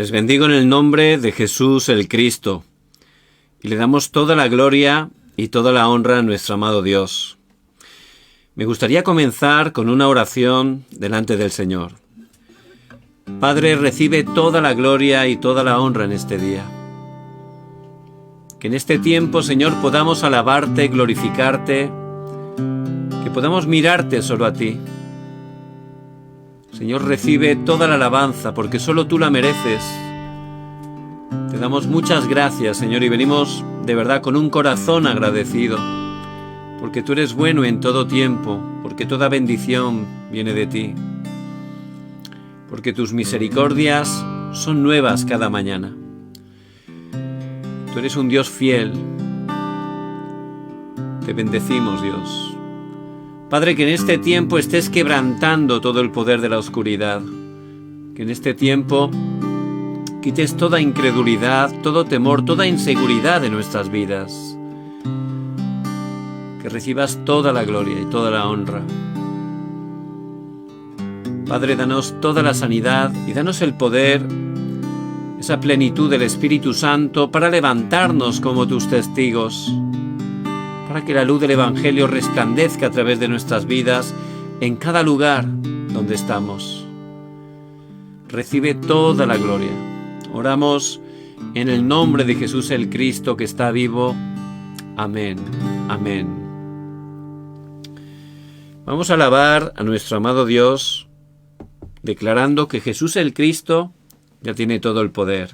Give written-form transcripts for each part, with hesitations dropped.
Les bendigo en el nombre de Jesús el Cristo y le damos toda la gloria y toda la honra a nuestro amado Dios. Me gustaría comenzar con una oración delante del Señor. Padre, recibe toda la gloria y toda la honra en este día. Que en este tiempo, Señor, podamos alabarte, glorificarte, que podamos mirarte solo a ti. Señor, recibe toda la alabanza, porque solo tú la mereces. Te damos muchas gracias, Señor, y venimos de verdad con un corazón agradecido, porque tú eres bueno en todo tiempo, porque toda bendición viene de ti, porque tus misericordias son nuevas cada mañana. Tú eres un Dios fiel. Te bendecimos, Dios. Padre, que en este tiempo estés quebrantando todo el poder de la oscuridad, que en este tiempo quites toda incredulidad, todo temor, toda inseguridad de nuestras vidas, que recibas toda la gloria y toda la honra. Padre, danos toda la sanidad y danos el poder, esa plenitud del Espíritu Santo para levantarnos como tus testigos, para que la luz del Evangelio resplandezca a través de nuestras vidas en cada lugar donde estamos. Recibe toda la gloria. Oramos en el nombre de Jesús el Cristo que está vivo. Amén. Amén. Vamos a alabar a nuestro amado Dios, declarando que Jesús el Cristo ya tiene todo el poder.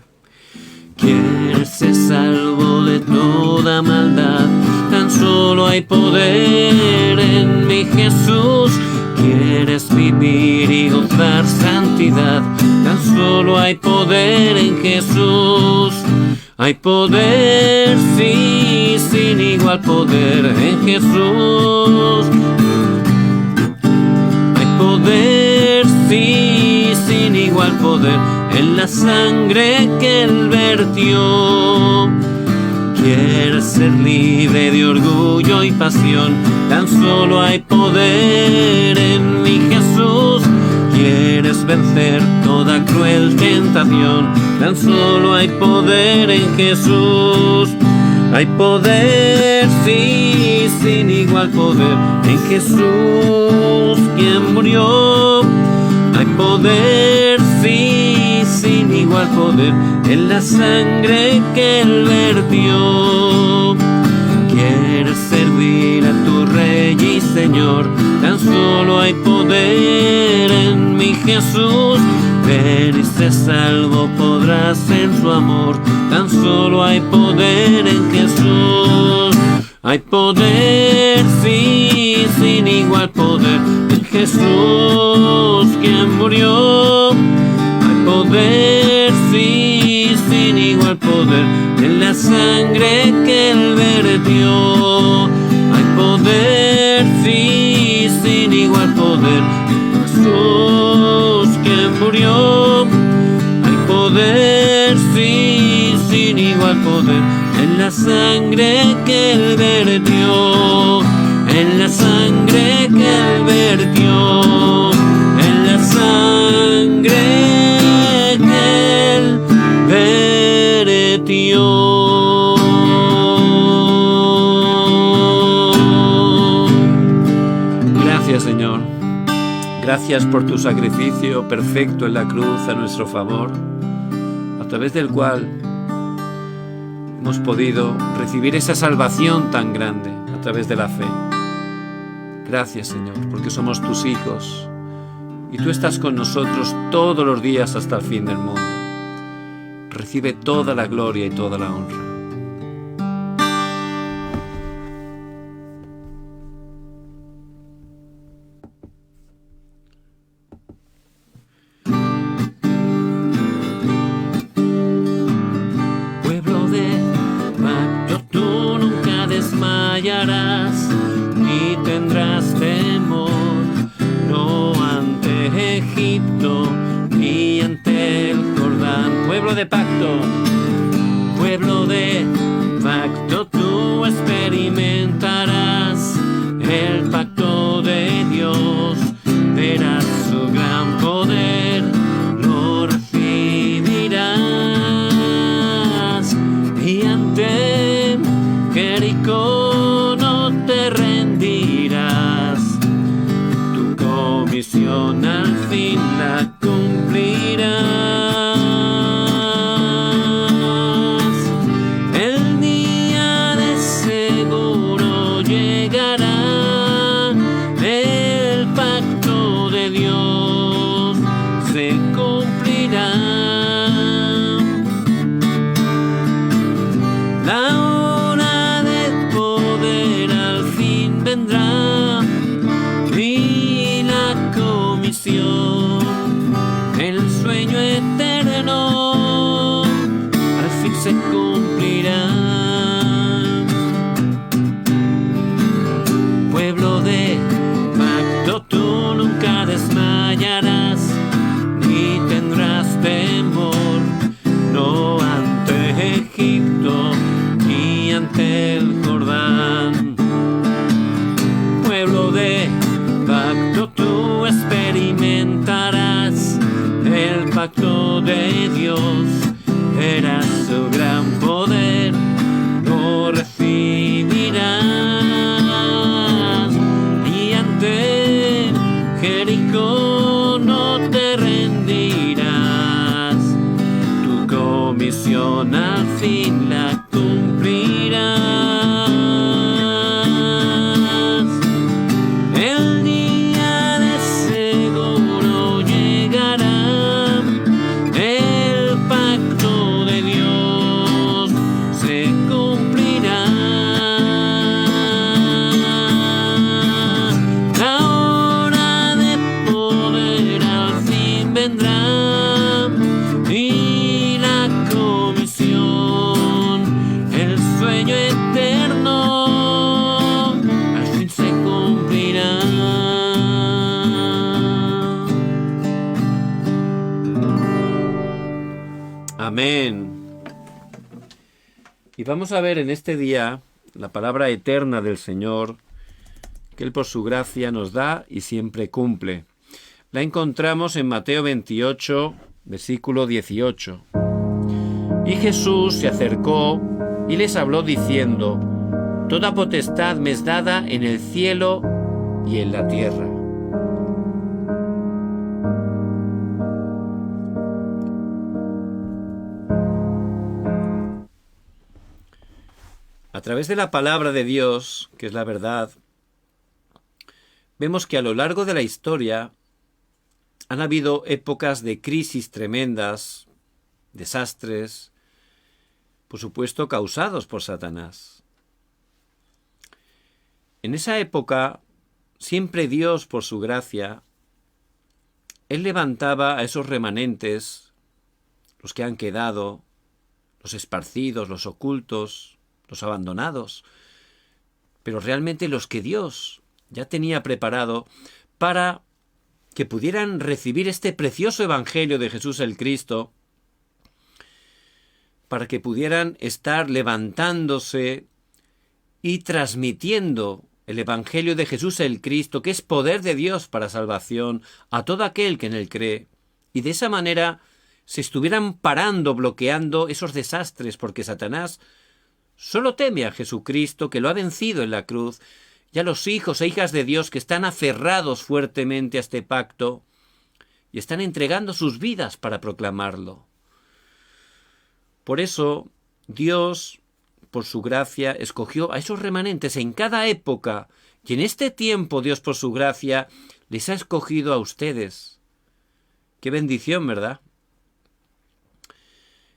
Quieres ser salvo de toda maldad, tan solo hay poder en mi Jesús. Quieres vivir y gozar santidad, tan solo hay poder en Jesús. Hay poder, sí, sin igual poder en Jesús. Hay poder, sí, sin igual poder en la sangre que Él vertió. Quieres ser libre de orgullo y pasión, tan solo hay poder en mi Jesús. Quieres vencer toda cruel tentación, tan solo hay poder en Jesús. Hay poder, sí, sin igual poder en Jesús, quien murió. Hay poder, sí, sin igual poder en la sangre que Él vertió. Quieres servir a tu Rey y Señor, tan solo hay poder en mi Jesús. Ven y sé salvo, podrás en su amor, tan solo hay poder en Jesús. Hay poder, sí, sin igual poder en Jesús, quien murió. Hay poder, sí, sin igual poder en la sangre que Él vertió. Hay poder, sí, sin igual poder en Jesús, quien murió. Hay poder, sí, sin igual poder en la sangre que Él vertió. En la sangre que Él vertió. En la sangre que Él vertió. Gracias, Señor. Gracias por tu sacrificio perfecto en la cruz a nuestro favor, a través del cual hemos podido recibir esa salvación tan grande a través de la fe. Gracias, Señor, porque somos tus hijos y tú estás con nosotros todos los días hasta el fin del mundo. Recibe toda la gloria y toda la honra. Pueblo de pacto, tú nunca desmayarás, ni tendrás temor, no ante Egipto, ni ante el Jordán. Pueblo de pacto, tú experimentarás el pacto de Dios, verás su gran poder, lo recibirás. vendrá y la comisión, el sueño eterno al fin se cumplirá. Pueblo de pacto, tú nunca desmayarás ni tendrás temor, no ante Egipto ni ante el Jordán. Pueblo de pacto, tú experimentarás el pacto de Dios, verás su gran poder, lo recibirás, y ante Jericó no te rendirás, tu comisión al fin la cumplirás. El día de seguro llegará, el pacto de Dios se cumplirá. La hora de poder al fin vendrá y la comisión, el sueño eterno al fin se cumplirá. Amén. Y vamos a ver en este día la palabra eterna del Señor, que Él por su gracia nos da y siempre cumple. La encontramos en Mateo 28, versículo 18. Y Jesús se acercó y les habló diciendo: Toda potestad me es dada en el cielo y en la tierra. A través de la palabra de Dios, que es la verdad, vemos que a lo largo de la historia han habido épocas de crisis tremendas, desastres, por supuesto causados por Satanás. En esa época, siempre Dios, por su gracia, Él levantaba a esos remanentes, los que han quedado, los esparcidos, los ocultos, los abandonados, pero realmente los que Dios ya tenía preparado para que pudieran recibir este precioso evangelio de Jesús el Cristo, para que pudieran estar levantándose y transmitiendo el evangelio de Jesús el Cristo, que es poder de Dios para salvación a todo aquel que en él cree, y de esa manera se estuvieran parando, bloqueando esos desastres, porque Satanás solo teme a Jesucristo, que lo ha vencido en la cruz, y a los hijos e hijas de Dios que están aferrados fuertemente a este pacto y están entregando sus vidas para proclamarlo. Por eso, Dios, por su gracia, escogió a esos remanentes en cada época, y en este tiempo Dios, por su gracia, les ha escogido a ustedes. ¡Qué bendición!, ¿verdad?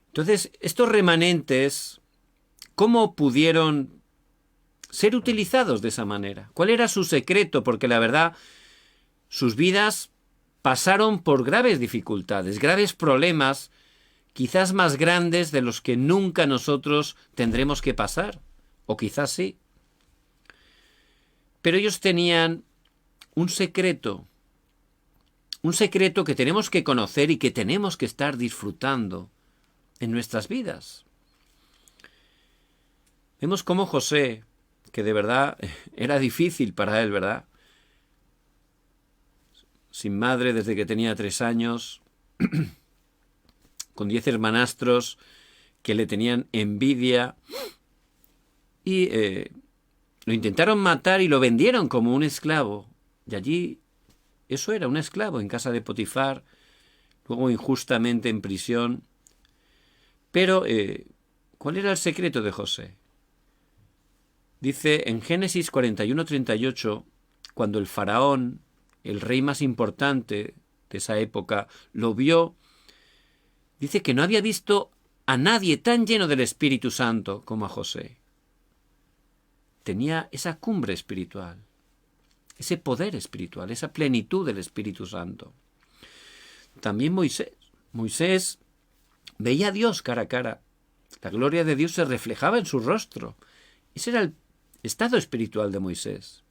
Entonces, estos remanentes, ¿cómo pudieron ser utilizados de esa manera? ¿Cuál era su secreto? Porque la verdad, sus vidas pasaron por graves dificultades, graves problemas, quizás más grandes de los que nunca nosotros tendremos que pasar, o quizás sí. Pero ellos tenían un secreto que tenemos que conocer y que tenemos que estar disfrutando en nuestras vidas. Vemos cómo José, que de verdad era difícil para él, ¿verdad? Sin madre desde que tenía 3 años, con 10 hermanastros que le tenían envidia, y lo intentaron matar y lo vendieron como un esclavo. Y allí, eso era un esclavo en casa de Potifar, luego injustamente en prisión. Pero, ¿cuál era el secreto de José? Dice en Génesis 41:38, cuando el faraón, el rey más importante de esa época, lo vio, dice que no había visto a nadie tan lleno del Espíritu Santo como a José. Tenía esa cumbre espiritual. ese poder espiritual, esa plenitud del Espíritu Santo. También Moisés veía a Dios cara a cara. La gloria de Dios se reflejaba en su rostro. Ese era el estado espiritual de Moisés.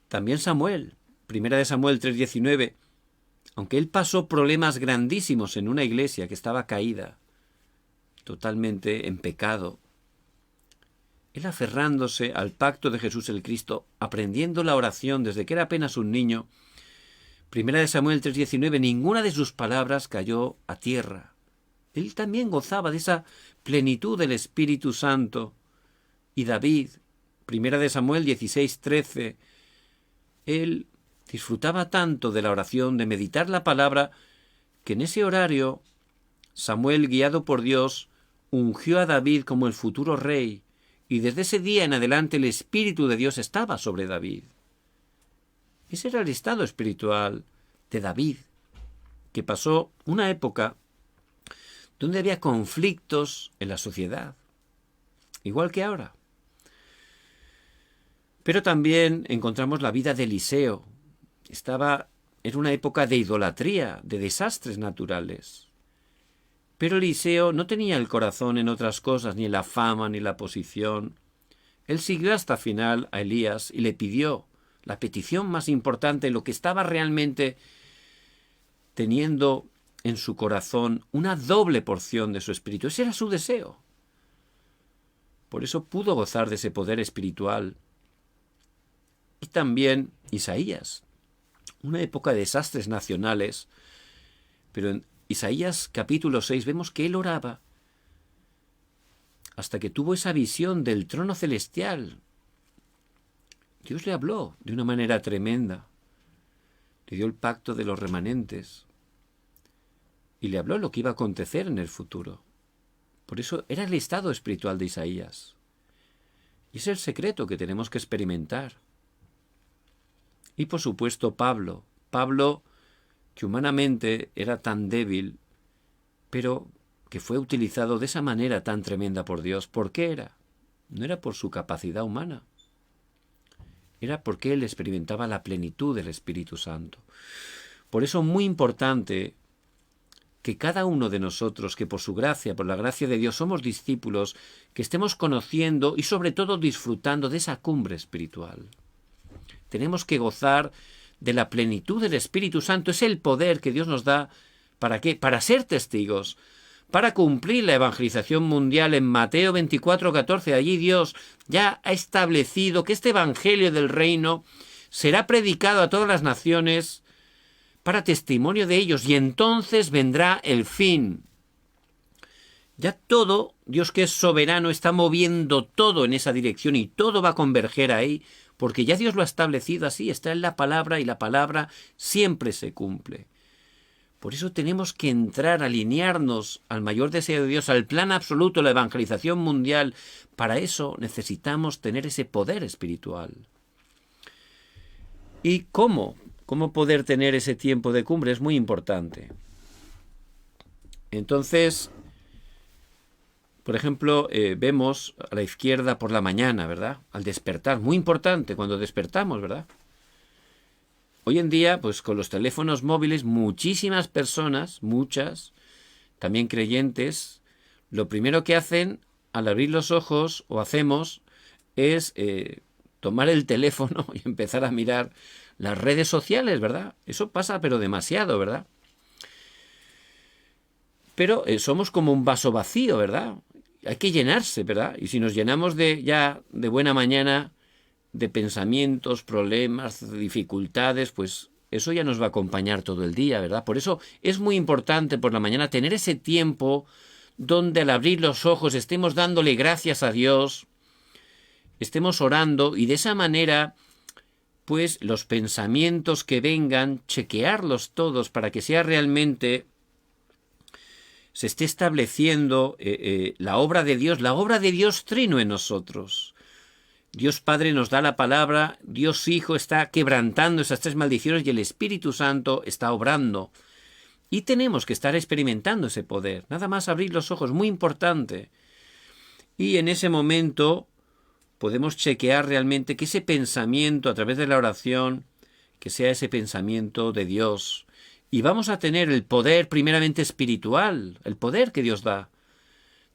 También Samuel, 1 Samuel 3:19, aunque él pasó problemas grandísimos en una iglesia que estaba caída, totalmente en pecado, él aferrándose al pacto de Jesús el Cristo, aprendiendo la oración desde que era apenas un niño, 1 Samuel 3:19, ninguna de sus palabras cayó a tierra. Él también gozaba de esa plenitud del Espíritu Santo. Y David, 1 Samuel 16:13, él disfrutaba tanto de la oración, de meditar la palabra, que en ese horario Samuel, guiado por Dios, ungió a David como el futuro rey, y desde ese día en adelante el Espíritu de Dios estaba sobre David. Ese era el estado espiritual de David, que pasó una época donde había conflictos en la sociedad, igual que ahora. Pero también encontramos la vida de Eliseo. Era una época de idolatría, de desastres naturales. Pero Eliseo no tenía el corazón en otras cosas, ni en la fama, ni la posición. Él siguió hasta el final a Elías y le pidió la petición más importante, lo que estaba realmente teniendo en su corazón, una doble porción de su espíritu. Ese era su deseo. Por eso pudo gozar de ese poder espiritual. Y también Isaías, una época de desastres nacionales, pero en Isaías capítulo 6 vemos que él oraba hasta que tuvo esa visión del trono celestial. Dios le habló de una manera tremenda, le dio el pacto de los remanentes y le habló lo que iba a acontecer en el futuro. Por eso era el estado espiritual de Isaías. Y es el secreto que tenemos que experimentar. Y por supuesto Pablo, que humanamente era tan débil, pero que fue utilizado de esa manera tan tremenda por Dios. ¿Por qué era? No era por su capacidad humana, era porque él experimentaba la plenitud del Espíritu Santo. Por eso es muy importante que cada uno de nosotros, que por su gracia, por la gracia de Dios, somos discípulos, que estemos conociendo y sobre todo disfrutando de esa cumbre espiritual. Tenemos que gozar de la plenitud del Espíritu Santo. Es el poder que Dios nos da. ¿Para qué? Para ser testigos, para cumplir la evangelización mundial. En Mateo 24:14, allí Dios ya ha establecido que este evangelio del reino será predicado a todas las naciones para testimonio de ellos, y entonces vendrá el fin. Ya todo, Dios que es soberano, está moviendo todo en esa dirección y todo va a converger ahí, porque ya Dios lo ha establecido así, está en la palabra y la palabra siempre se cumple. Por eso tenemos que entrar, alinearnos al mayor deseo de Dios, al plan absoluto, la evangelización mundial. Para eso necesitamos tener ese poder espiritual. ¿Y cómo? ¿Cómo poder tener ese tiempo de cumbre? Es muy importante. Entonces, por ejemplo, vemos a la izquierda por la mañana, ¿verdad? Al despertar, muy importante cuando despertamos, ¿verdad? Hoy en día, pues con los teléfonos móviles, muchísimas personas, muchas, también creyentes, lo primero que hacen al abrir los ojos, o hacemos, es tomar el teléfono y empezar a mirar las redes sociales, ¿verdad? Eso pasa, pero demasiado, ¿verdad? Pero somos como un vaso vacío, ¿verdad? Hay que llenarse, ¿verdad? Y si nos llenamos de buena mañana de pensamientos, problemas, dificultades, pues eso ya nos va a acompañar todo el día, ¿verdad? Por eso es muy importante por la mañana tener ese tiempo donde al abrir los ojos estemos dándole gracias a Dios, estemos orando, y de esa manera, pues los pensamientos que vengan, chequearlos todos para que sea realmente, se esté estableciendo la obra de Dios trino en nosotros. Dios Padre nos da la palabra, Dios Hijo está quebrantando esas tres maldiciones y el Espíritu Santo está obrando. Y tenemos que estar experimentando ese poder. Nada más abrir los ojos, muy importante. Y en ese momento, podemos chequear realmente que ese pensamiento a través de la oración, que sea ese pensamiento de Dios. Y vamos a tener el poder primeramente espiritual, el poder que Dios da.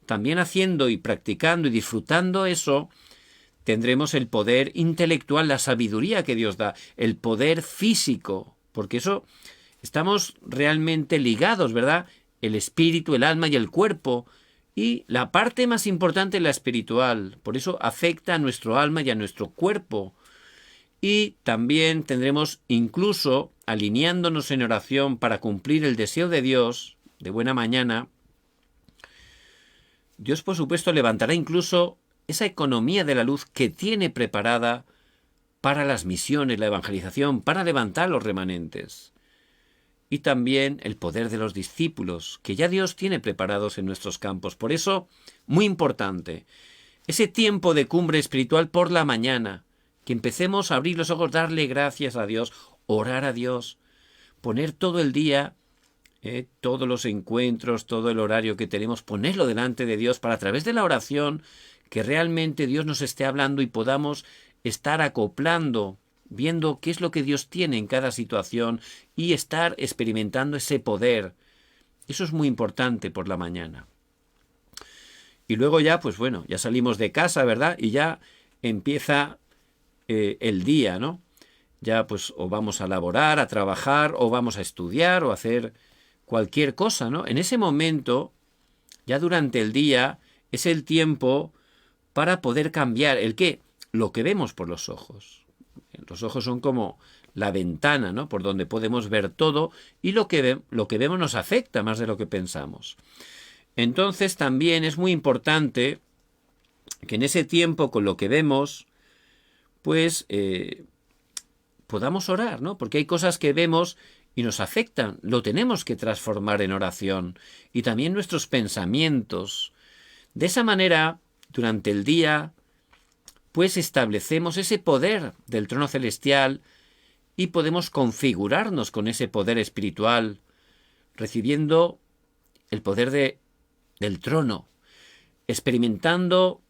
También haciendo y practicando y disfrutando eso, tendremos el poder intelectual, la sabiduría que Dios da, el poder físico, porque eso estamos realmente ligados, ¿verdad? El espíritu, el alma y el cuerpo. Y la parte más importante es la espiritual, por eso afecta a nuestro alma y a nuestro cuerpo. Y también tendremos, incluso alineándonos en oración para cumplir el deseo de Dios, de buena mañana, Dios por supuesto levantará incluso esa economía de la luz que tiene preparada para las misiones, la evangelización, para levantar los remanentes. Y también el poder de los discípulos, que ya Dios tiene preparados en nuestros campos. Por eso, muy importante, ese tiempo de cumbre espiritual por la mañana, que empecemos a abrir los ojos, darle gracias a Dios, orar a Dios, poner todo el día, todos los encuentros, todo el horario que tenemos, ponerlo delante de Dios para a través de la oración, que realmente Dios nos esté hablando y podamos estar acoplando, viendo qué es lo que Dios tiene en cada situación y estar experimentando ese poder. Eso es muy importante por la mañana. Y luego ya, pues bueno, ya salimos de casa, ¿verdad? Y ya empieza el día, ¿no? Ya pues o vamos a laborar, a trabajar, o vamos a estudiar, o a hacer cualquier cosa, ¿no? En ese momento, ya durante el día, es el tiempo para poder cambiar. ¿El qué? Lo que vemos por los ojos. Los ojos son como la ventana, ¿no? Por donde podemos ver todo, y lo que vemos nos afecta más de lo que pensamos. Entonces también es muy importante que en ese tiempo con lo que vemos, pues podamos orar, ¿no? Porque hay cosas que vemos y nos afectan, lo tenemos que transformar en oración. Y también nuestros pensamientos. De esa manera, durante el día, pues establecemos ese poder del trono celestial y podemos configurarnos con ese poder espiritual, recibiendo el poder del trono, experimentando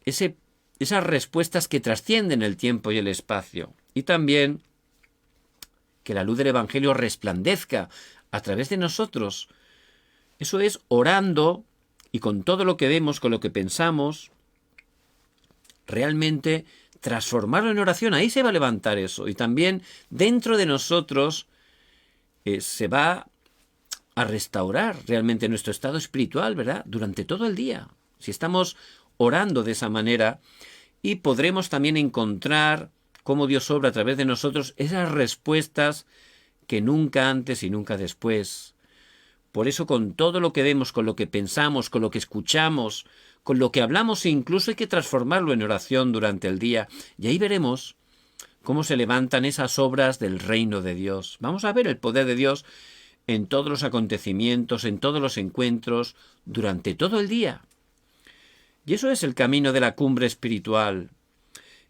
esas respuestas que trascienden el tiempo y el espacio. Y también que la luz del Evangelio resplandezca a través de nosotros. Eso es orando y con todo lo que vemos, con lo que pensamos, realmente transformarlo en oración. Ahí se va a levantar eso. Y también dentro de nosotros se va a restaurar realmente nuestro estado espiritual, ¿verdad? Durante todo el día. Si estamos orando de esa manera, y podremos también encontrar cómo Dios obra a través de nosotros esas respuestas que nunca antes y nunca después. Por eso con todo lo que vemos, con lo que pensamos, con lo que escuchamos, con lo que hablamos, incluso hay que transformarlo en oración durante el día. Y ahí veremos cómo se levantan esas obras del reino de Dios. Vamos a ver el poder de Dios en todos los acontecimientos, en todos los encuentros, durante todo el día. Y eso es el camino de la cumbre espiritual.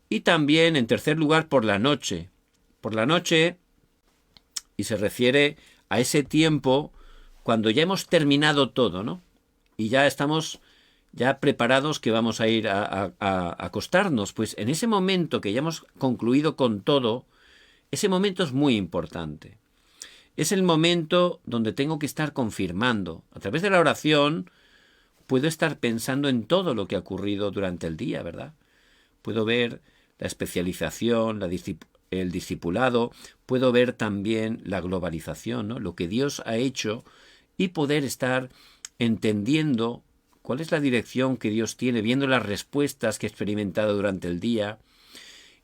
Y también, en tercer lugar, por la noche. Por la noche, y se refiere a ese tiempo cuando ya hemos terminado todo, ¿no? Y ya estamos ya preparados que vamos a ir a acostarnos. Pues en ese momento que ya hemos concluido con todo, ese momento es muy importante. Es el momento donde tengo que estar confirmando. A través de la oración puedo estar pensando en todo lo que ha ocurrido durante el día, ¿verdad? Puedo ver la especialización, el discipulado, puedo ver también la globalización, ¿no? Lo que Dios ha hecho, y poder estar entendiendo cuál es la dirección que Dios tiene, viendo las respuestas que he experimentado durante el día.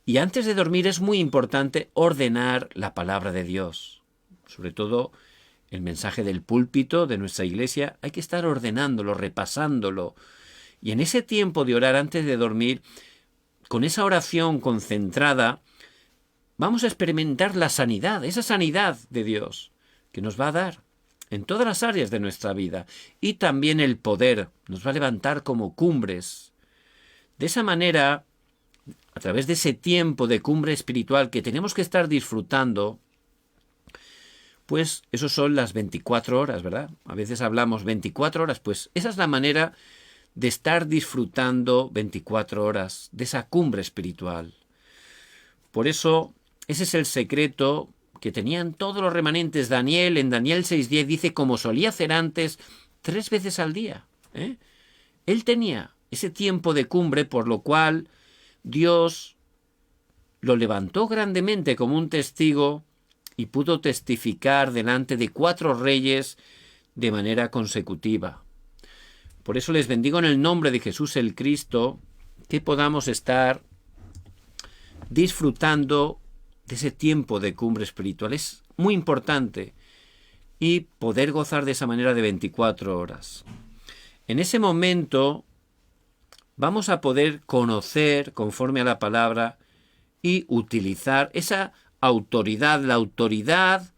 Y antes de dormir es muy importante ordenar la palabra de Dios. Sobre todo el mensaje del púlpito de nuestra iglesia, hay que estar ordenándolo, repasándolo. Y en ese tiempo de orar antes de dormir, con esa oración concentrada, vamos a experimentar la sanidad, esa sanidad de Dios que nos va a dar en todas las áreas de nuestra vida. Y también el poder nos va a levantar como cumbres. De esa manera, a través de ese tiempo de cumbre espiritual que tenemos que estar disfrutando, pues eso son las 24 horas, ¿verdad? A veces hablamos 24 horas, pues esa es la manera de estar disfrutando 24 horas de esa cumbre espiritual. Por eso, ese es el secreto que tenían todos los remanentes. Daniel, en Daniel 6:10, dice, como solía hacer antes, 3 veces al día. Él tenía ese tiempo de cumbre, por lo cual Dios lo levantó grandemente como un testigo y pudo testificar delante de 4 reyes de manera consecutiva. Por eso les bendigo en el nombre de Jesús el Cristo, que podamos estar disfrutando de ese tiempo de cumbre espiritual. Es muy importante y poder gozar de esa manera de 24 horas. En ese momento vamos a poder conocer conforme a la palabra y utilizar esa autoridad, la autoridad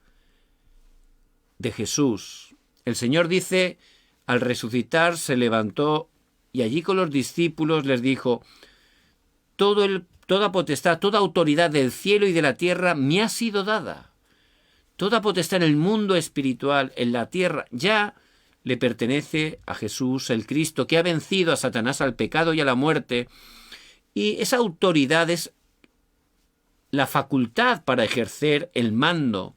de Jesús. El Señor dice, al resucitar se levantó y allí con los discípulos les dijo, toda potestad, toda autoridad del cielo y de la tierra me ha sido dada. Toda potestad en el mundo espiritual, en la tierra, ya le pertenece a Jesús el Cristo, que ha vencido a Satanás, al pecado y a la muerte. Y esa autoridad es la facultad para ejercer el mando.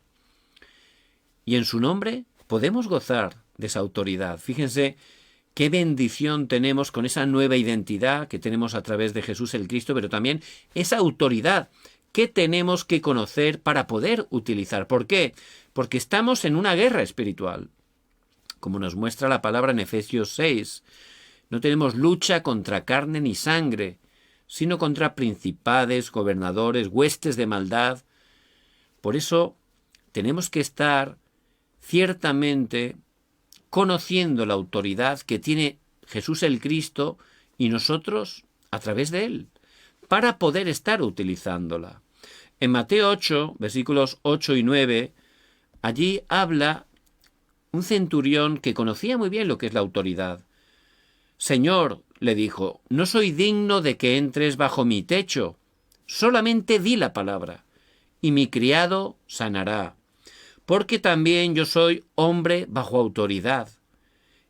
Y en su nombre podemos gozar de esa autoridad. Fíjense qué bendición tenemos con esa nueva identidad que tenemos a través de Jesús el Cristo, pero también esa autoridad que tenemos que conocer para poder utilizar. ¿Por qué? Porque estamos en una guerra espiritual. Como nos muestra la palabra en Efesios 6, no tenemos lucha contra carne ni sangre, sino contra principades, gobernadores, huestes de maldad. Por eso tenemos que estar ciertamente conociendo la autoridad que tiene Jesús el Cristo y nosotros a través de Él, para poder estar utilizándola. En Mateo 8, versículos 8 y 9, allí habla un centurión que conocía muy bien lo que es la autoridad. Señor, le dijo, no soy digno de que entres bajo mi techo. Solamente di la palabra, y mi criado sanará. Porque también yo soy hombre bajo autoridad,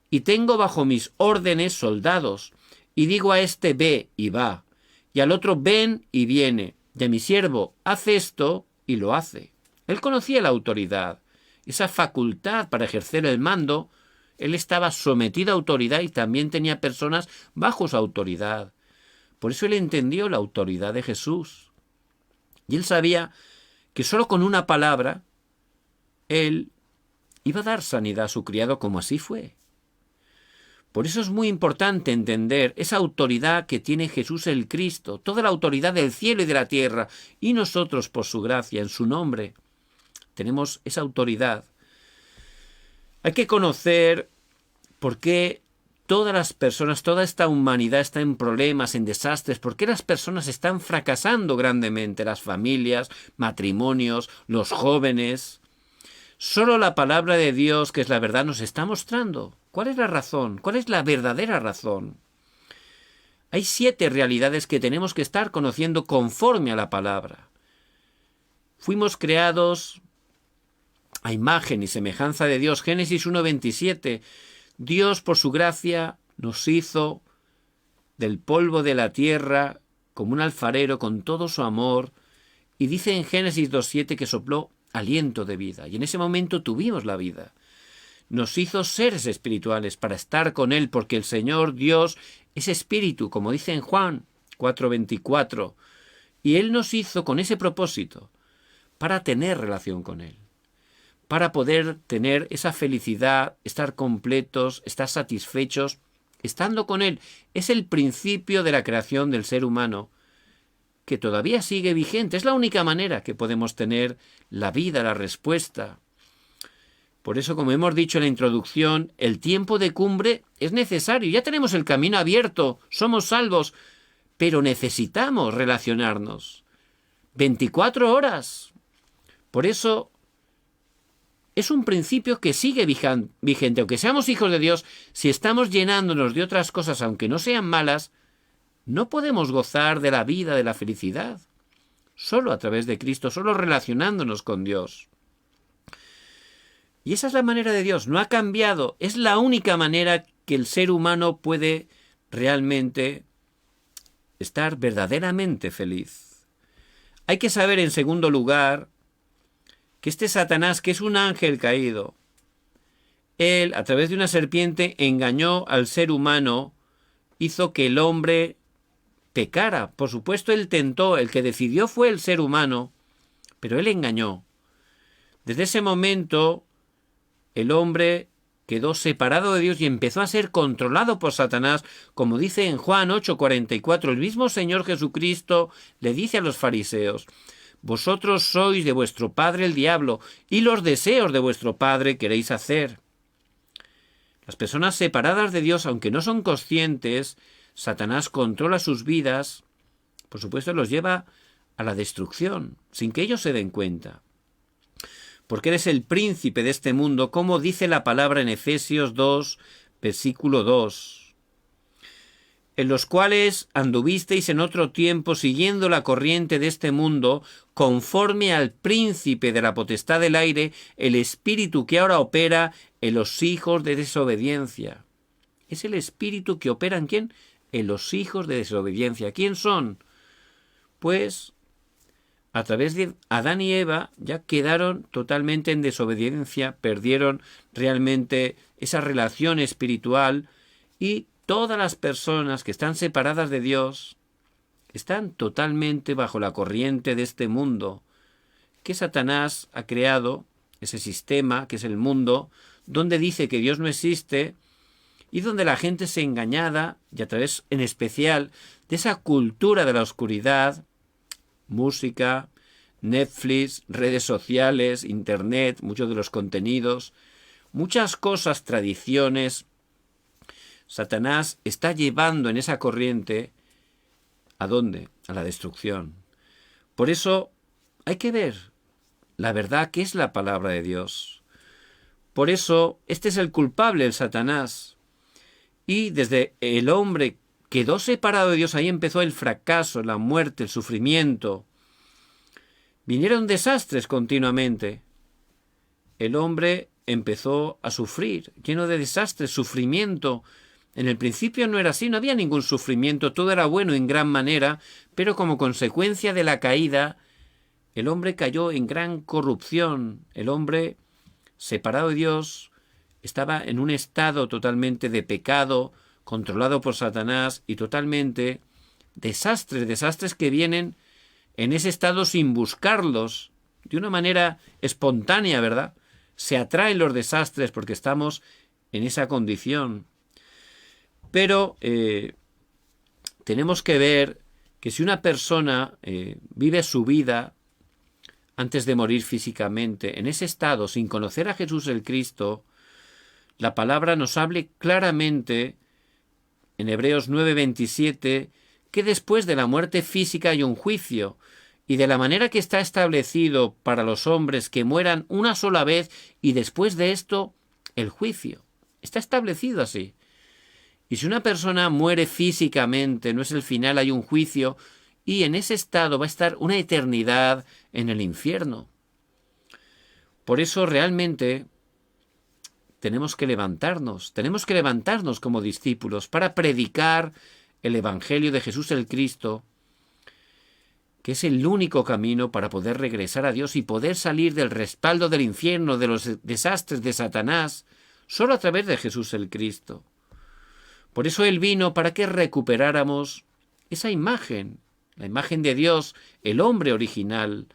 y tengo bajo mis órdenes soldados, y digo a este ve y va, y al otro ven y viene, y a mi siervo haz esto y lo hace. Él conocía la autoridad, esa facultad para ejercer el mando. Él estaba sometido a autoridad y también tenía personas bajo su autoridad. Por eso él entendió la autoridad de Jesús. Y él sabía que solo con una palabra él iba a dar sanidad a su criado, como así fue. Por eso es muy importante entender esa autoridad que tiene Jesús el Cristo, toda la autoridad del cielo y de la tierra, y nosotros por su gracia, en su nombre, tenemos esa autoridad. Hay que conocer por qué todas las personas, toda esta humanidad está en problemas, en desastres, por qué las personas están fracasando grandemente, las familias, matrimonios, los jóvenes. Solo la palabra de Dios, que es la verdad, nos está mostrando cuál es la razón, cuál es la verdadera razón. Hay 7 realidades que tenemos que estar conociendo conforme a la palabra. Fuimos creados a imagen y semejanza de Dios. Génesis 1:27. Dios, por su gracia, nos hizo del polvo de la tierra como un alfarero con todo su amor. Y dice en Génesis 2:7 que sopló aliento de vida. Y en ese momento tuvimos la vida. Nos hizo seres espirituales para estar con Él, porque el Señor Dios es espíritu, como dice en Juan 4:24. Y Él nos hizo con ese propósito, para tener relación con Él, para poder tener esa felicidad, estar completos, estar satisfechos, estando con Él. Es el principio de la creación del ser humano, que todavía sigue vigente. Es la única manera que podemos tener la vida, la respuesta. Por eso, como hemos dicho en la introducción, el tiempo de cumbre es necesario. Ya tenemos el camino abierto, somos salvos, pero necesitamos relacionarnos. 24 horas. Por eso es un principio que sigue vigente. Aunque seamos hijos de Dios, si estamos llenándonos de otras cosas, aunque no sean malas, no podemos gozar de la vida, de la felicidad. Solo a través de Cristo, solo relacionándonos con Dios. Y esa es la manera de Dios, no ha cambiado. Es la única manera que el ser humano puede realmente estar verdaderamente feliz. Hay que saber, en segundo lugar, que este Satanás, que es un ángel caído, él, a través de una serpiente, engañó al ser humano, hizo que el hombre pecara. Por supuesto, él tentó, el que decidió fue el ser humano, pero él engañó. Desde ese momento, el hombre quedó separado de Dios y empezó a ser controlado por Satanás, como dice en Juan 8:44, el mismo Señor Jesucristo le dice a los fariseos: vosotros sois de vuestro padre el diablo, y los deseos de vuestro padre queréis hacer. Las personas separadas de Dios, aunque no son conscientes, Satanás controla sus vidas, por supuesto los lleva a la destrucción, sin que ellos se den cuenta. Porque eres el príncipe de este mundo, como dice la palabra en Efesios 2, versículo 2. En los cuales anduvisteis en otro tiempo siguiendo la corriente de este mundo, conforme al príncipe de la potestad del aire, el espíritu que ahora opera en los hijos de desobediencia. Es el espíritu que opera ¿en quién? En los hijos de desobediencia. ¿Quién son? Pues a través de Adán y Eva ya quedaron totalmente en desobediencia, perdieron realmente esa relación espiritual, y todas las personas que están separadas de Dios están totalmente bajo la corriente de este mundo que Satanás ha creado, ese sistema que es el mundo, donde dice que Dios no existe y donde la gente se engañada, y a través en especial de esa cultura de la oscuridad, música, Netflix, redes sociales, internet, muchos de los contenidos, muchas cosas, tradiciones. Satanás está llevando en esa corriente, ¿a dónde? A la destrucción. Por eso hay que ver la verdad que es la palabra de Dios. Por eso este es el culpable, el Satanás. Y desde el hombre quedó separado de Dios, ahí empezó el fracaso, la muerte, el sufrimiento. Vinieron desastres continuamente. El hombre empezó a sufrir, lleno de desastres, sufrimiento. En el principio no era así, no había ningún sufrimiento, todo era bueno en gran manera, pero como consecuencia de la caída, el hombre cayó en gran corrupción. El hombre, separado de Dios, estaba en un estado totalmente de pecado, controlado por Satanás, y totalmente desastres que vienen en ese estado sin buscarlos, de una manera espontánea, ¿verdad? Se atraen los desastres porque estamos en esa condición. Pero tenemos que ver que si una persona vive su vida antes de morir físicamente, en ese estado, sin conocer a Jesús el Cristo, la palabra nos hable claramente en Hebreos 9:27, que después de la muerte física hay un juicio, y de la manera que está establecido para los hombres que mueran una sola vez y después de esto el juicio. Está establecido así. Y si una persona muere físicamente, no es el final, hay un juicio, y en ese estado va a estar una eternidad en el infierno. Por eso realmente tenemos que levantarnos como discípulos para predicar el Evangelio de Jesús el Cristo, que es el único camino para poder regresar a Dios y poder salir del respaldo del infierno, de los desastres de Satanás, solo a través de Jesús el Cristo. Por eso Él vino para que recuperáramos esa imagen, la imagen de Dios, el hombre original,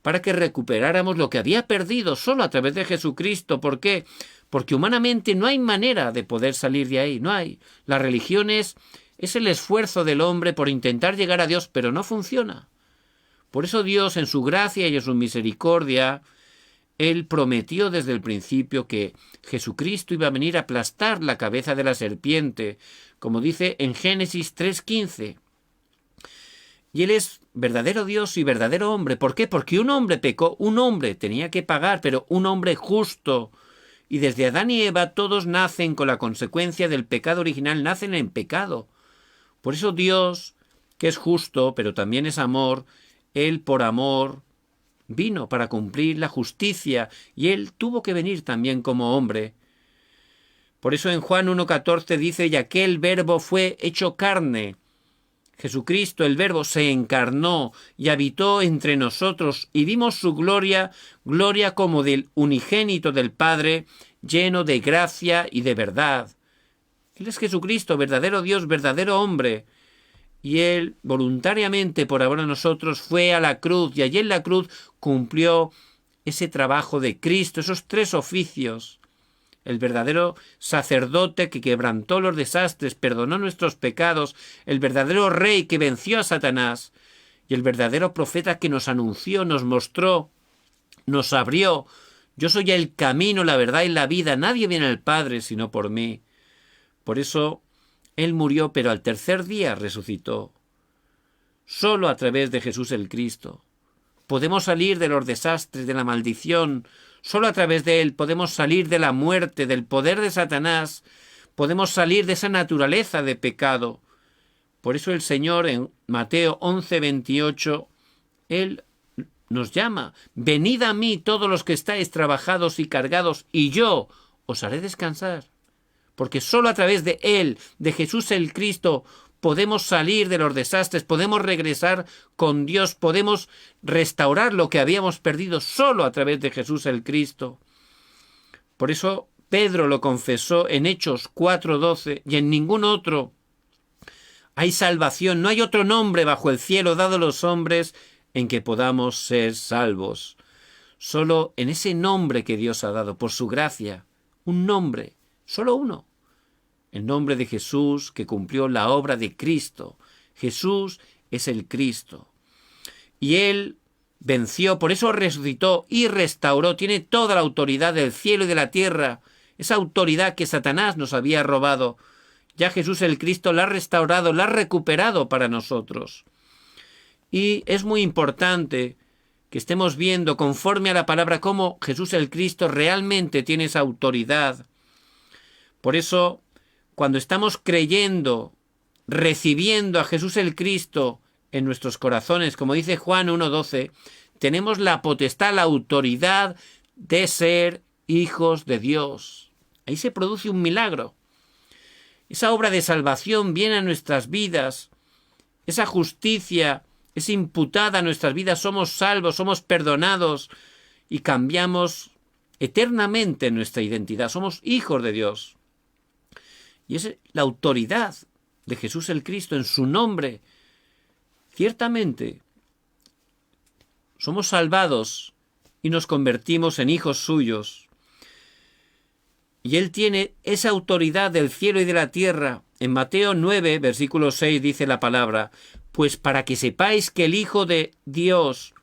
para que recuperáramos lo que había perdido solo a través de Jesucristo. ¿Por qué? Porque humanamente no hay manera de poder salir de ahí, no hay. La religión es el esfuerzo del hombre por intentar llegar a Dios, pero no funciona. Por eso Dios, en su gracia y en su misericordia, Él prometió desde el principio que Jesucristo iba a venir a aplastar la cabeza de la serpiente, como dice en Génesis 3:15. Y Él es verdadero Dios y verdadero hombre. ¿Por qué? Porque un hombre pecó, un hombre tenía que pagar, pero un hombre justo. Y desde Adán y Eva todos nacen con la consecuencia del pecado original, nacen en pecado. Por eso Dios, que es justo, pero también es amor, Él por amor vino para cumplir la justicia, y Él tuvo que venir también como hombre Por eso en Juan 1,14 dice, y aquel verbo fue hecho carne. Jesucristo, el verbo, se encarnó y habitó entre nosotros y vimos su gloria, gloria como del unigénito del Padre, lleno de gracia y de verdad. Él es Jesucristo, verdadero Dios, verdadero hombre. Y Él voluntariamente por amor a nosotros fue a la cruz y allí en la cruz cumplió ese trabajo de Cristo, esos tres oficios. El verdadero sacerdote que quebrantó los desastres, perdonó nuestros pecados, el verdadero rey que venció a Satanás y el verdadero profeta que nos anunció, nos mostró, nos abrió. Yo soy el camino, la verdad y la vida. Nadie viene al Padre sino por mí. Por eso Él murió, pero al tercer día resucitó. Solo a través de Jesús el Cristo podemos salir de los desastres, de la maldición. Solo a través de Él podemos salir de la muerte, del poder de Satanás. Podemos salir de esa naturaleza de pecado. Por eso el Señor en Mateo 11:28, Él nos llama. Venid a mí todos los que estáis trabajados y cargados, y yo os haré descansar. Porque solo a través de Él, de Jesús el Cristo, podemos salir de los desastres, podemos regresar con Dios, podemos restaurar lo que habíamos perdido solo a través de Jesús el Cristo. Por eso Pedro lo confesó en Hechos 4:12, y en ningún otro hay salvación, no hay otro nombre bajo el cielo dado a los hombres en que podamos ser salvos. Solo en ese nombre que Dios ha dado, por su gracia, un nombre, solo uno. El nombre de Jesús que cumplió la obra de Cristo. Jesús es el Cristo. Y Él venció, por eso resucitó y restauró. Tiene toda la autoridad del cielo y de la tierra. Esa autoridad que Satanás nos había robado. Ya Jesús el Cristo la ha restaurado, la ha recuperado para nosotros. Y es muy importante que estemos viendo conforme a la palabra cómo Jesús el Cristo realmente tiene esa autoridad. Por eso, cuando estamos creyendo, recibiendo a Jesús el Cristo en nuestros corazones, como dice Juan 1:12, tenemos la potestad, la autoridad de ser hijos de Dios. Ahí se produce un milagro. Esa obra de salvación viene a nuestras vidas. Esa justicia es imputada a nuestras vidas. Somos salvos, somos perdonados y cambiamos eternamente nuestra identidad. Somos hijos de Dios. Y es la autoridad de Jesús el Cristo en su nombre. Ciertamente, somos salvados y nos convertimos en hijos suyos. Y Él tiene esa autoridad del cielo y de la tierra. En Mateo 9, versículo 6 dice la palabra, pues para que sepáis que el Hijo de Dios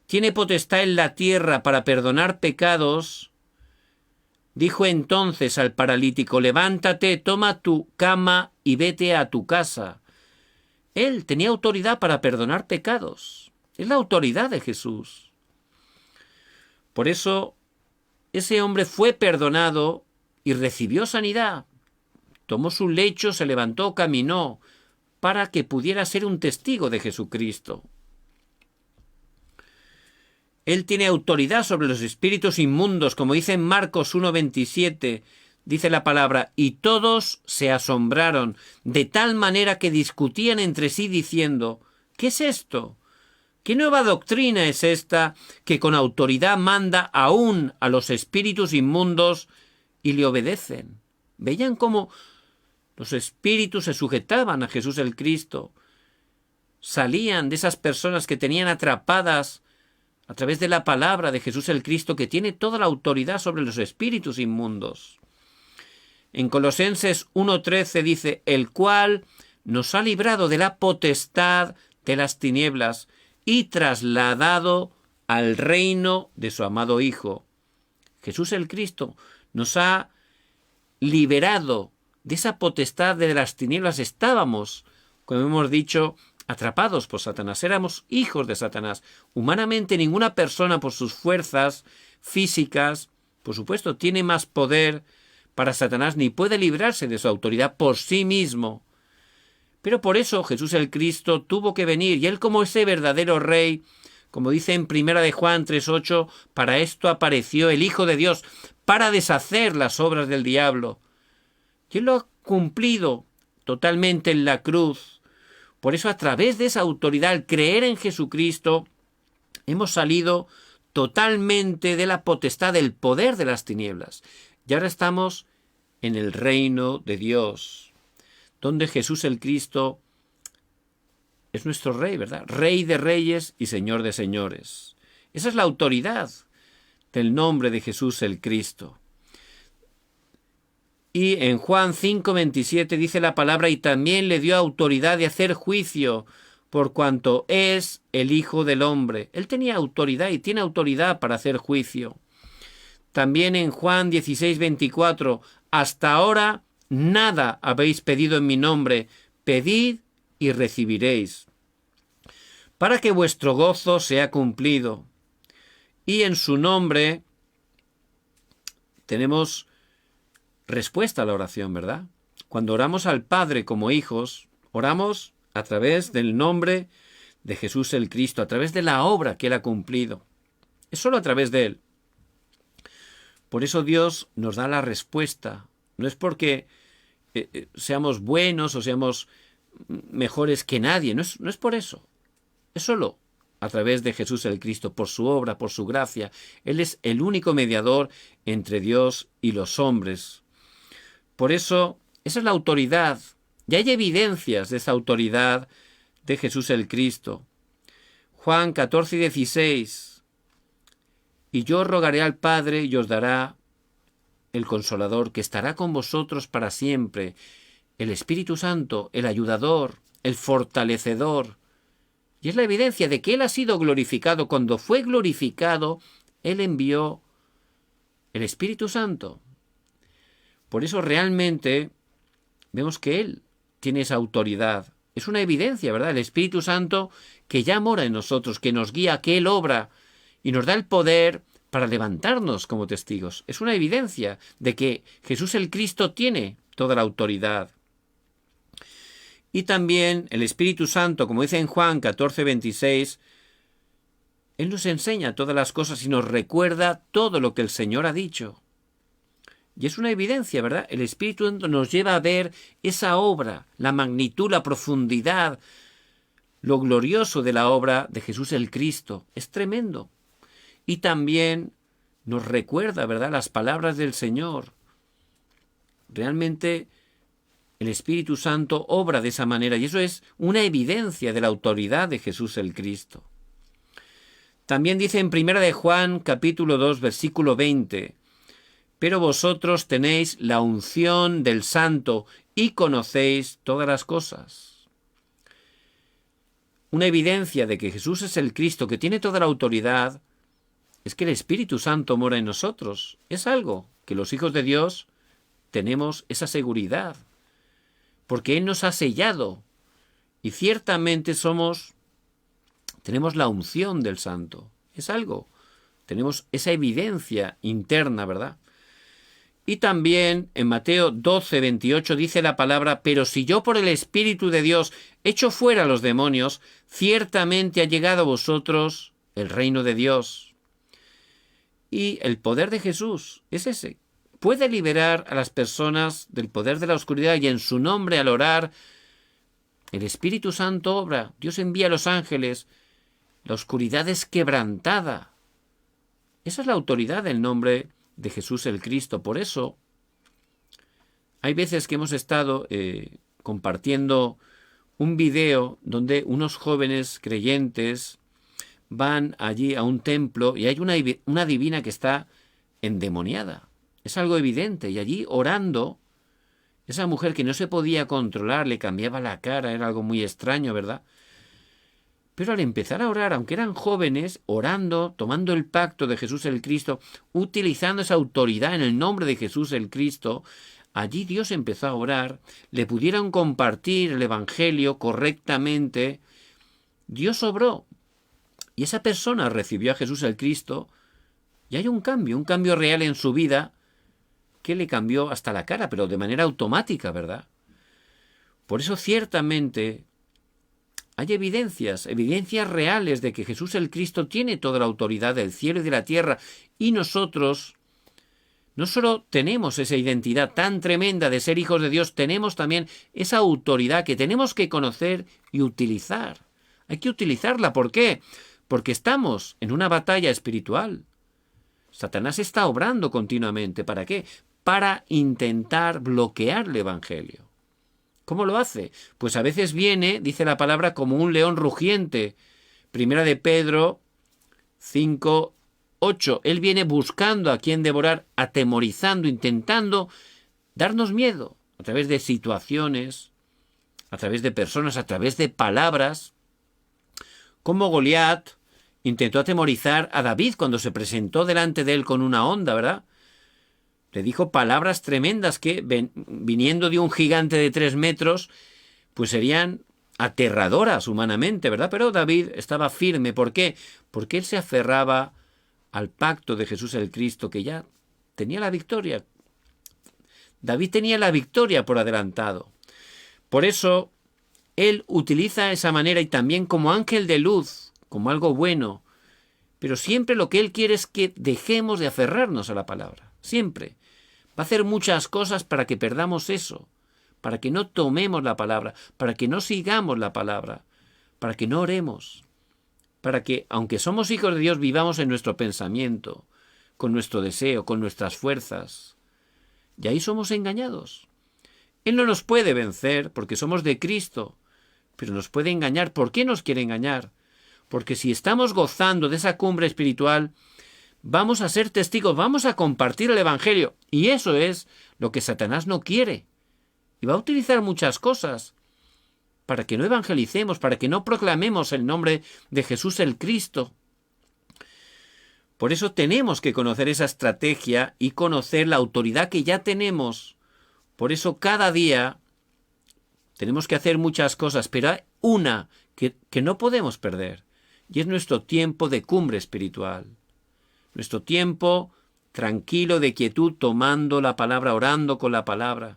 tiene potestad en la tierra para perdonar pecados, dijo entonces al paralítico, levántate, toma tu cama y vete a tu casa. Él tenía autoridad para perdonar pecados. Es la autoridad de Jesús. Por eso, ese hombre fue perdonado y recibió sanidad. Tomó su lecho, se levantó, caminó, para que pudiera ser un testigo de Jesucristo. Él tiene autoridad sobre los espíritus inmundos, como dice en Marcos 1:27, dice la palabra, y todos se asombraron, de tal manera que discutían entre sí diciendo, ¿qué es esto? ¿Qué nueva doctrina es esta que con autoridad manda aún a los espíritus inmundos y le obedecen? Veían cómo los espíritus se sujetaban a Jesús el Cristo, salían de esas personas que tenían atrapadas a través de la palabra de Jesús el Cristo, que tiene toda la autoridad sobre los espíritus inmundos. En Colosenses 1:13 dice, el cual nos ha librado de la potestad de las tinieblas y trasladado al reino de su amado Hijo. Jesús el Cristo nos ha liberado de esa potestad de las tinieblas. Estábamos, como hemos dicho, atrapados por Satanás. Éramos hijos de Satanás. Humanamente ninguna persona por sus fuerzas físicas, por supuesto, tiene más poder para Satanás ni puede librarse de su autoridad por sí mismo. Pero por eso Jesús el Cristo tuvo que venir y Él como ese verdadero Rey, como dice en 1 de Juan 3:8, para esto apareció el Hijo de Dios, para deshacer las obras del diablo. Y Él lo ha cumplido totalmente en la cruz. Por eso, a través de esa autoridad, al creer en Jesucristo, hemos salido totalmente de la potestad, del poder de las tinieblas. Y ahora estamos en el reino de Dios, donde Jesús el Cristo es nuestro Rey, ¿verdad? Rey de reyes y Señor de señores. Esa es la autoridad del nombre de Jesús el Cristo. Y en Juan 5:27 dice la palabra, y también le dio autoridad de hacer juicio, por cuanto es el Hijo del Hombre. Él tenía autoridad y tiene autoridad para hacer juicio. También en Juan 16:24, hasta ahora nada habéis pedido en mi nombre, pedid y recibiréis, para que vuestro gozo sea cumplido. Y en su nombre tenemos respuesta a la oración, ¿verdad? Cuando oramos al Padre como hijos, oramos a través del nombre de Jesús el Cristo, a través de la obra que Él ha cumplido. Es solo a través de Él. Por eso Dios nos da la respuesta. No es porque seamos buenos o seamos mejores que nadie, no es por eso. Es solo a través de Jesús el Cristo, por su obra, por su gracia. Él es el único mediador entre Dios y los hombres. Por eso, esa es la autoridad. Y hay evidencias de esa autoridad de Jesús el Cristo. Juan 14:16. Y yo rogaré al Padre y os dará el Consolador, que estará con vosotros para siempre, el Espíritu Santo, el ayudador, el fortalecedor. Y es la evidencia de que Él ha sido glorificado. Cuando fue glorificado, Él envió el Espíritu Santo. Por eso realmente vemos que Él tiene esa autoridad. Es una evidencia, ¿verdad? El Espíritu Santo que ya mora en nosotros, que nos guía, que Él obra y nos da el poder para levantarnos como testigos. Es una evidencia de que Jesús el Cristo tiene toda la autoridad. Y también el Espíritu Santo, como dice en Juan 14:26, Él nos enseña todas las cosas y nos recuerda todo lo que el Señor ha dicho. Y es una evidencia, ¿verdad? El Espíritu Santo nos lleva a ver esa obra, la magnitud, la profundidad, lo glorioso de la obra de Jesús el Cristo. Es tremendo. Y también nos recuerda, ¿verdad?, las palabras del Señor. Realmente el Espíritu Santo obra de esa manera y eso es una evidencia de la autoridad de Jesús el Cristo. También dice en 1 de Juan, capítulo 2, versículo 20, pero vosotros tenéis la unción del Santo y conocéis todas las cosas. Una evidencia de que Jesús es el Cristo, que tiene toda la autoridad, es que el Espíritu Santo mora en nosotros. Es algo que los hijos de Dios tenemos esa seguridad, porque Él nos ha sellado y ciertamente tenemos la unción del Santo. Es algo, tenemos esa evidencia interna, ¿verdad? Y también en Mateo 12:28 dice la palabra, pero si yo por el Espíritu de Dios echo fuera a los demonios, ciertamente ha llegado a vosotros el reino de Dios. Y el poder de Jesús es ese. Puede liberar a las personas del poder de la oscuridad y en su nombre al orar, el Espíritu Santo obra. Dios envía a los ángeles. La oscuridad es quebrantada. Esa es la autoridad del nombre de Jesús el Cristo. Por eso, hay veces que hemos estado compartiendo un video donde unos jóvenes creyentes van allí a un templo y hay una divina que está endemoniada. Es algo evidente. Y allí orando, esa mujer que no se podía controlar, le cambiaba la cara, era algo muy extraño, ¿verdad? Pero al empezar a orar, aunque eran jóvenes, orando, tomando el pacto de Jesús el Cristo, utilizando esa autoridad en el nombre de Jesús el Cristo, allí Dios empezó a orar, le pudieron compartir el Evangelio correctamente, Dios obró. Y esa persona recibió a Jesús el Cristo y hay un cambio real en su vida que le cambió hasta la cara, pero de manera automática, ¿verdad? Por eso ciertamente hay evidencias reales de que Jesús el Cristo tiene toda la autoridad del cielo y de la tierra y nosotros no solo tenemos esa identidad tan tremenda de ser hijos de Dios, tenemos también esa autoridad que tenemos que conocer y utilizar. Hay que utilizarla. ¿Por qué? Porque estamos en una batalla espiritual. Satanás está obrando continuamente. ¿Para qué? Para intentar bloquear el Evangelio. ¿Cómo lo hace? Pues a veces viene, dice la palabra, como un león rugiente. Primera de Pedro 5:8. Él viene buscando a quien devorar, atemorizando, intentando darnos miedo a través de situaciones, a través de personas, a través de palabras. Como Goliat intentó atemorizar a David cuando se presentó delante de él con una honda, ¿verdad? Le dijo palabras tremendas que, viniendo de un gigante de 3 metros, pues serían aterradoras humanamente, ¿verdad? Pero David estaba firme. ¿Por qué? Porque él se aferraba al pacto de Jesús el Cristo, que ya tenía la victoria. David tenía la victoria por adelantado. Por eso, él utiliza esa manera y también como ángel de luz, como algo bueno. Pero siempre lo que él quiere es que dejemos de aferrarnos a la palabra. Siempre. Va a hacer muchas cosas para que perdamos eso, para que no tomemos la palabra, para que no sigamos la palabra, para que no oremos, para que, aunque somos hijos de Dios, vivamos en nuestro pensamiento, con nuestro deseo, con nuestras fuerzas. Y ahí somos engañados. Él no nos puede vencer porque somos de Cristo, pero nos puede engañar. ¿Por qué nos quiere engañar? Porque si estamos gozando de esa cumbre espiritual, vamos a ser testigos, vamos a compartir el Evangelio. Y eso es lo que Satanás no quiere. Y va a utilizar muchas cosas para que no evangelicemos, para que no proclamemos el nombre de Jesús el Cristo. Por eso tenemos que conocer esa estrategia y conocer la autoridad que ya tenemos. Por eso cada día tenemos que hacer muchas cosas, pero hay una que no podemos perder. Y es nuestro tiempo de cumbre espiritual. Nuestro tiempo tranquilo de quietud, tomando la palabra, orando con la palabra,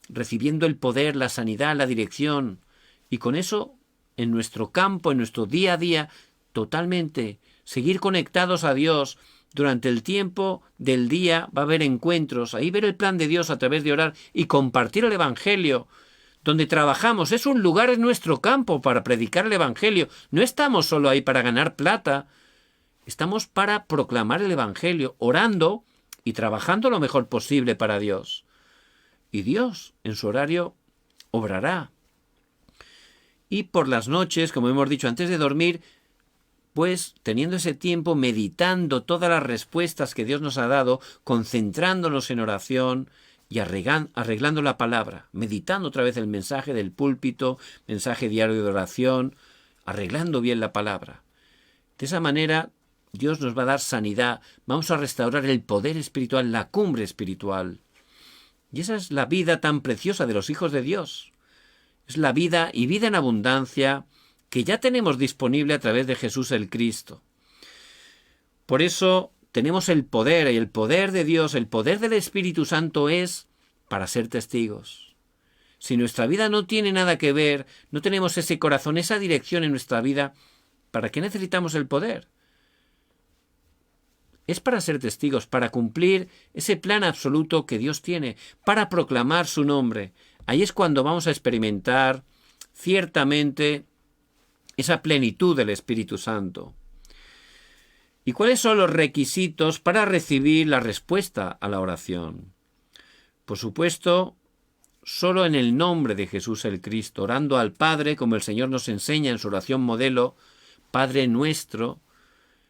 recibiendo el poder, la sanidad, la dirección. Y con eso, en nuestro campo, en nuestro día a día, totalmente seguir conectados a Dios. Durante el tiempo del día va a haber encuentros, ahí ver el plan de Dios a través de orar y compartir el Evangelio. Donde trabajamos es un lugar, en nuestro campo para predicar el Evangelio. No estamos solo ahí para ganar plata, estamos para proclamar el Evangelio, orando y trabajando lo mejor posible para Dios. Y Dios, en su horario, obrará. Y por las noches, como hemos dicho antes de dormir, pues teniendo ese tiempo, meditando todas las respuestas que Dios nos ha dado, concentrándonos en oración y arreglando la palabra, meditando otra vez el mensaje del púlpito, mensaje diario de oración, arreglando bien la palabra. De esa manera, Dios nos va a dar sanidad, vamos a restaurar el poder espiritual, la cumbre espiritual. Y esa es la vida tan preciosa de los hijos de Dios. Es la vida y vida en abundancia que ya tenemos disponible a través de Jesús el Cristo. Por eso tenemos el poder, y el poder de Dios, el poder del Espíritu Santo es para ser testigos. Si nuestra vida no tiene nada que ver, no tenemos ese corazón, esa dirección en nuestra vida, ¿para qué necesitamos el poder? Es para ser testigos, para cumplir ese plan absoluto que Dios tiene, para proclamar su nombre. Ahí es cuando vamos a experimentar ciertamente esa plenitud del Espíritu Santo. ¿Y cuáles son los requisitos para recibir la respuesta a la oración? Por supuesto, solo en el nombre de Jesús el Cristo, orando al Padre, como el Señor nos enseña en su oración modelo, Padre nuestro,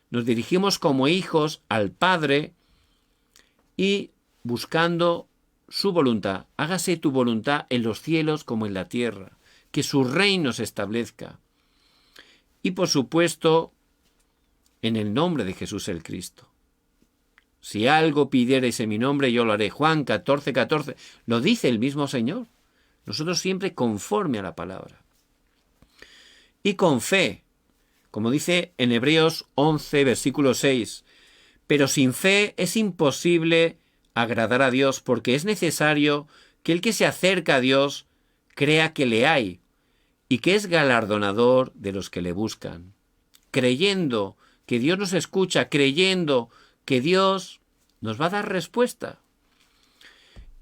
nos dirigimos como hijos al Padre y buscando su voluntad. Hágase tu voluntad en los cielos como en la tierra, que su reino se establezca. Y por supuesto, en el nombre de Jesús el Cristo. Si algo pidiereis en mi nombre, yo lo haré. Juan 14:14, lo dice el mismo Señor. Nosotros siempre conforme a la palabra. Y con fe, como dice en Hebreos 11, versículo 6, pero sin fe es imposible agradar a Dios, porque es necesario que el que se acerca a Dios crea que le hay y que es galardonador de los que le buscan. Creyendo que Dios nos escucha, creyendo que Dios nos va a dar respuesta.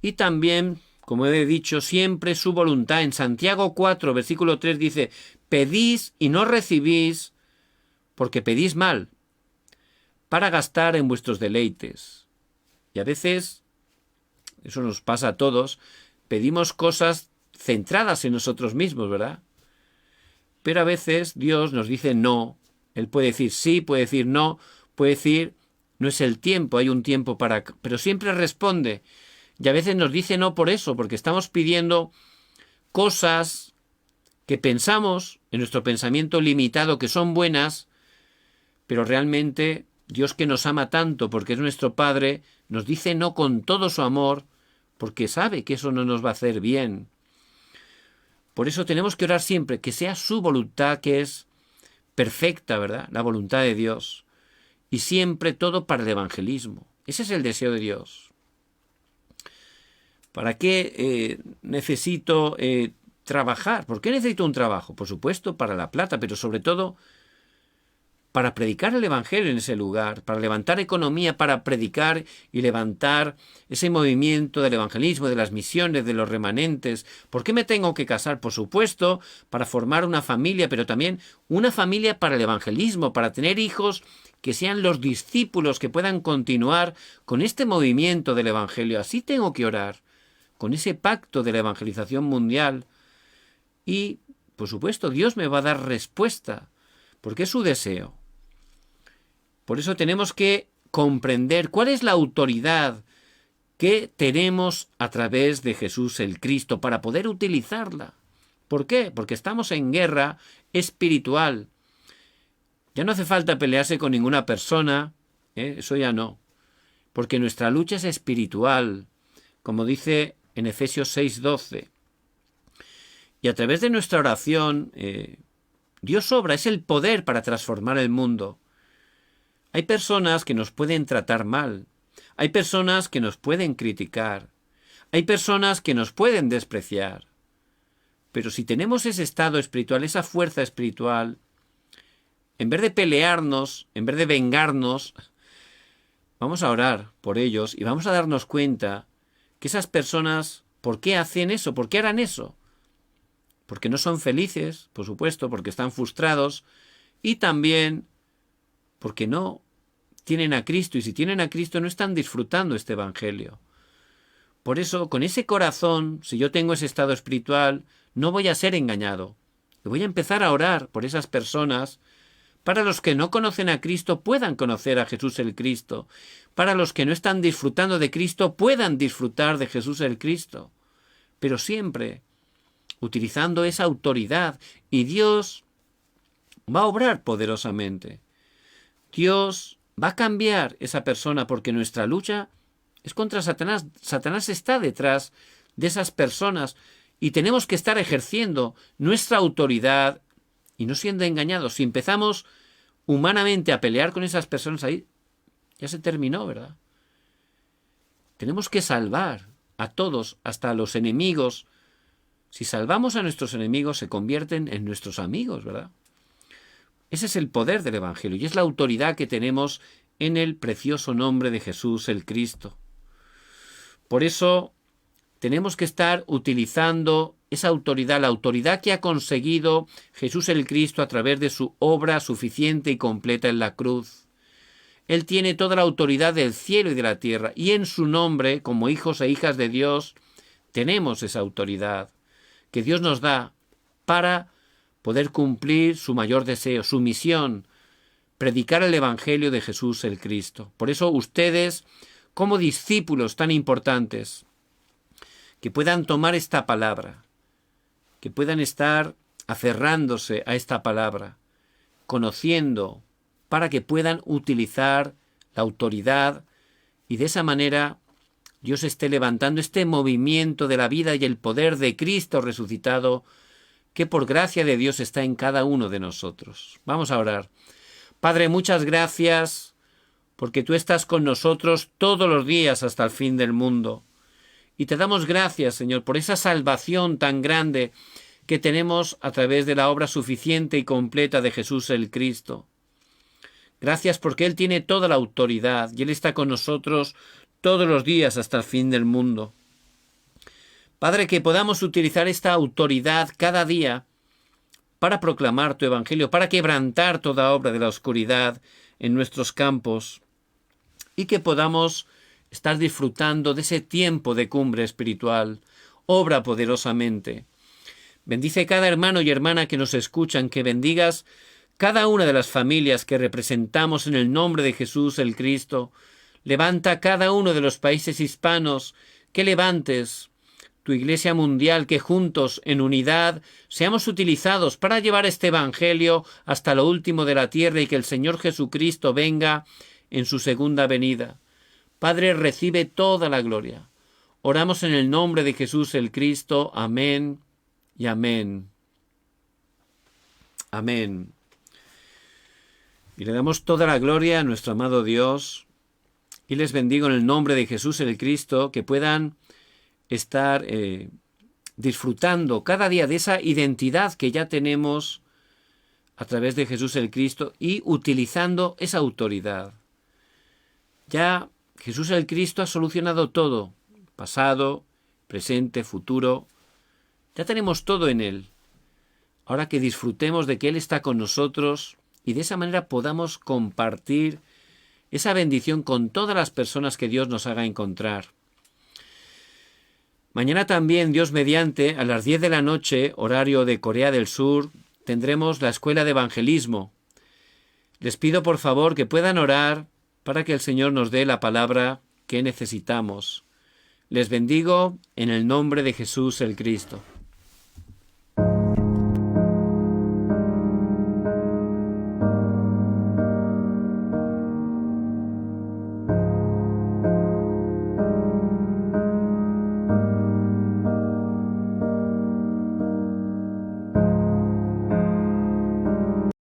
Y también, como he dicho, siempre su voluntad. En Santiago 4, versículo 3 dice, pedís y no recibís porque pedís mal, para gastar en vuestros deleites. Y a veces, eso nos pasa a todos, pedimos cosas centradas en nosotros mismos, ¿verdad? Pero a veces Dios nos dice no. Él puede decir sí, puede decir no, puede decir no es el tiempo, hay un tiempo para... Pero siempre responde. Y a veces nos dice no por eso, porque estamos pidiendo cosas que pensamos en nuestro pensamiento limitado que son buenas, pero realmente Dios, que nos ama tanto porque es nuestro Padre, nos dice no con todo su amor, porque sabe que eso no nos va a hacer bien. Por eso tenemos que orar siempre, que sea su voluntad, que es perfecta, ¿verdad? La voluntad de Dios. Y siempre todo para el evangelismo. Ese es el deseo de Dios. ¿Para qué necesito trabajar? ¿Por qué necesito un trabajo? Por supuesto, para la plata, pero sobre todo para predicar el evangelio en ese lugar, para levantar economía, para predicar y levantar ese movimiento del evangelismo, de las misiones, de los remanentes. ¿Por qué me tengo que casar? Por supuesto, para formar una familia, pero también una familia para el evangelismo, para tener hijos que sean los discípulos que puedan continuar con este movimiento del evangelio. Así tengo que orar, con ese pacto de la evangelización mundial. Y, por supuesto, Dios me va a dar respuesta, porque es su deseo. Por eso tenemos que comprender cuál es la autoridad que tenemos a través de Jesús el Cristo para poder utilizarla. ¿Por qué? Porque estamos en guerra espiritual. Ya no hace falta pelearse con ninguna persona, eso ya no, porque nuestra lucha es espiritual, como dice en Efesios 6:12. Y a través de nuestra oración, Dios obra, es el poder para transformar el mundo. Hay personas que nos pueden tratar mal, hay personas que nos pueden criticar, hay personas que nos pueden despreciar. Pero si tenemos ese estado espiritual, esa fuerza espiritual, en vez de pelearnos, en vez de vengarnos, vamos a orar por ellos y vamos a darnos cuenta que esas personas, ¿por qué hacen eso? ¿Por qué harán eso? Porque no son felices, por supuesto, porque están frustrados y también porque no tienen a Cristo, y si tienen a Cristo no están disfrutando este evangelio. Por eso, con ese corazón, si yo tengo ese estado espiritual, no voy a ser engañado. Y voy a empezar a orar por esas personas, para los que no conocen a Cristo puedan conocer a Jesús el Cristo, para los que no están disfrutando de Cristo puedan disfrutar de Jesús el Cristo, pero siempre utilizando esa autoridad, y Dios va a obrar poderosamente. Dios va a cambiar esa persona, porque nuestra lucha es contra Satanás. Satanás está detrás de esas personas y tenemos que estar ejerciendo nuestra autoridad y no siendo engañados. Si empezamos humanamente a pelear con esas personas, ahí ya se terminó, ¿verdad? Tenemos que salvar a todos, hasta a los enemigos. Si salvamos a nuestros enemigos, se convierten en nuestros amigos, ¿verdad? Ese es el poder del evangelio y es la autoridad que tenemos en el precioso nombre de Jesús el Cristo. Por eso tenemos que estar utilizando esa autoridad, la autoridad que ha conseguido Jesús el Cristo a través de su obra suficiente y completa en la cruz. Él tiene toda la autoridad del cielo y de la tierra, y en su nombre, como hijos e hijas de Dios, tenemos esa autoridad que Dios nos da para poder cumplir su mayor deseo, su misión, predicar el evangelio de Jesús el Cristo. Por eso ustedes, como discípulos tan importantes, que puedan tomar esta palabra, que puedan estar aferrándose a esta palabra, conociendo, para que puedan utilizar la autoridad y de esa manera Dios esté levantando este movimiento de la vida y el poder de Cristo resucitado, que por gracia de Dios está en cada uno de nosotros. Vamos a orar. Padre, muchas gracias porque tú estás con nosotros todos los días hasta el fin del mundo. Y te damos gracias, Señor, por esa salvación tan grande que tenemos a través de la obra suficiente y completa de Jesús el Cristo. Gracias porque Él tiene toda la autoridad y Él está con nosotros todos los días hasta el fin del mundo. Padre, que podamos utilizar esta autoridad cada día para proclamar tu evangelio, para quebrantar toda obra de la oscuridad en nuestros campos y que podamos estar disfrutando de ese tiempo de cumbre espiritual. Obra poderosamente. Bendice cada hermano y hermana que nos escuchan, que bendigas cada una de las familias que representamos en el nombre de Jesús el Cristo. Levanta cada uno de los países hispanos, que levantes tu Iglesia mundial, que juntos, en unidad, seamos utilizados para llevar este evangelio hasta lo último de la tierra y que el Señor Jesucristo venga en su segunda venida. Padre, recibe toda la gloria. Oramos en el nombre de Jesús el Cristo. Amén y amén. Amén. Y le damos toda la gloria a nuestro amado Dios y les bendigo en el nombre de Jesús el Cristo, que puedan estar disfrutando cada día de esa identidad que ya tenemos a través de Jesús el Cristo y utilizando esa autoridad. Ya Jesús el Cristo ha solucionado todo, pasado, presente, futuro. Ya tenemos todo en Él. Ahora que disfrutemos de que Él está con nosotros y de esa manera podamos compartir esa bendición con todas las personas que Dios nos haga encontrar. Mañana también, Dios mediante, a las 10 de la noche, horario de Corea del Sur, tendremos la Escuela de Evangelismo. Les pido por favor que puedan orar para que el Señor nos dé la palabra que necesitamos. Les bendigo en el nombre de Jesús el Cristo.